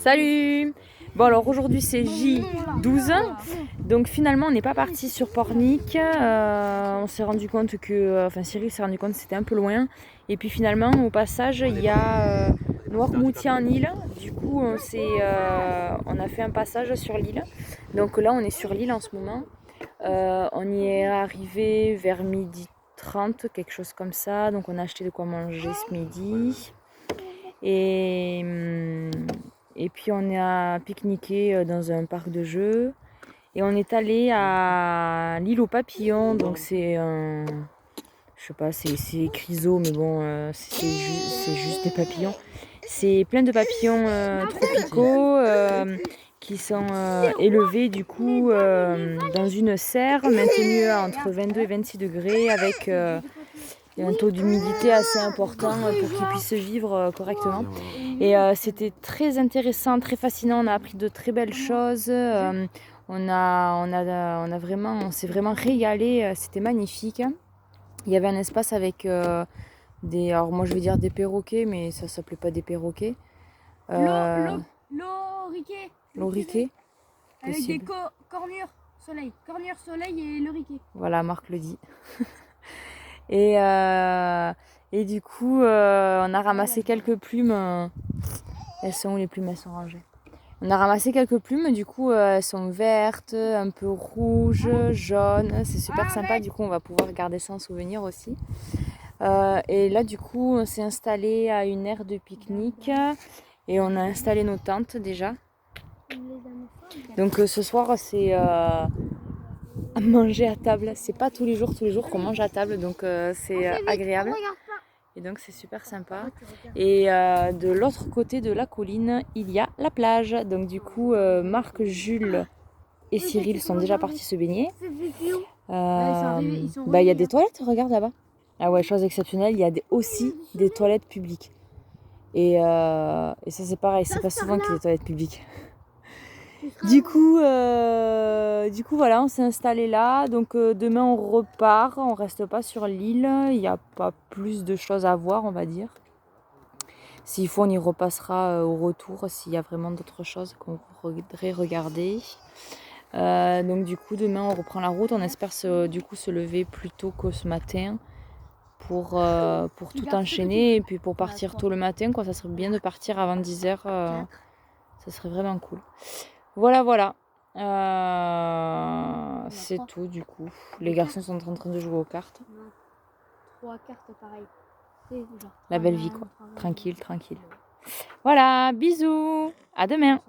Salut! Bon alors aujourd'hui c'est J12, donc finalement on n'est pas parti sur Pornic, on s'est rendu compte que, enfin Cyril s'est rendu compte que c'était un peu loin, et puis finalement au passage il y a Noirmoutier en île, du coup on a fait un passage sur l'île, donc là on est sur l'île en ce moment, on y est arrivé vers 12h30, quelque chose comme ça, donc on a acheté de quoi manger ce midi. Et puis on a pique-niqué dans un parc de jeux. Et on est allé à l'île aux papillons. Donc c'est un... Je sais pas, c'est chryso, mais bon, c'est juste des papillons. C'est plein de papillons tropicaux qui sont élevés du coup dans une serre maintenue entre 22 et 26 degrés avec un taux d'humidité assez important pour qu'ils puissent vivre correctement. Et c'était très intéressant, très fascinant. On a appris de très belles choses. On s'est vraiment régalé. C'était magnifique. Il y avait un espace avec alors moi je vais dire des perroquets, mais ça s'appelait pas des perroquets. L'oriquet. L'oriquet. Avec des cornures soleil. Cornures soleil et l'oriquet. Voilà, Marc le dit. Et du coup, on a ramassé quelques plumes. Elles sont où les plumes? Elles sont rangées. On a ramassé quelques plumes, du coup elles sont vertes, un peu rouges, jaunes. C'est super sympa, du coup on va pouvoir garder ça en souvenir aussi. Et là du coup on s'est installé à une aire de pique-nique et on a installé nos tentes déjà. Donc ce soir c'est à manger à table. C'est pas tous les jours qu'on mange à table, donc c'est agréable. Et donc c'est super sympa. Et de l'autre côté de la colline, il y a la plage. Donc du coup, Marc, Jules et Cyril sont déjà partis se baigner. Il y a des toilettes, regarde là-bas. Ah ouais, chose exceptionnelle, il y a aussi des toilettes publiques. Et ça c'est pareil, c'est pas souvent qu'il y a des toilettes publiques. Du coup, voilà, on s'est installé là. Donc demain on repart, on reste pas sur l'île. Il n'y a pas plus de choses à voir, on va dire. S'il faut, on y repassera au retour s'il y a vraiment d'autres choses qu'on voudrait regarder. Donc du coup, demain on reprend la route. On espère se lever plus tôt que ce matin pour tout enchaîner et puis pour partir tôt le matin, quoi. Ça serait bien de partir avant 10h. Ça serait vraiment cool. Voilà. C'est tout du coup. Les garçons sont en train de jouer aux cartes. 3 cartes pareilles. La belle vie quoi. Tranquille. Voilà, bisous. À demain.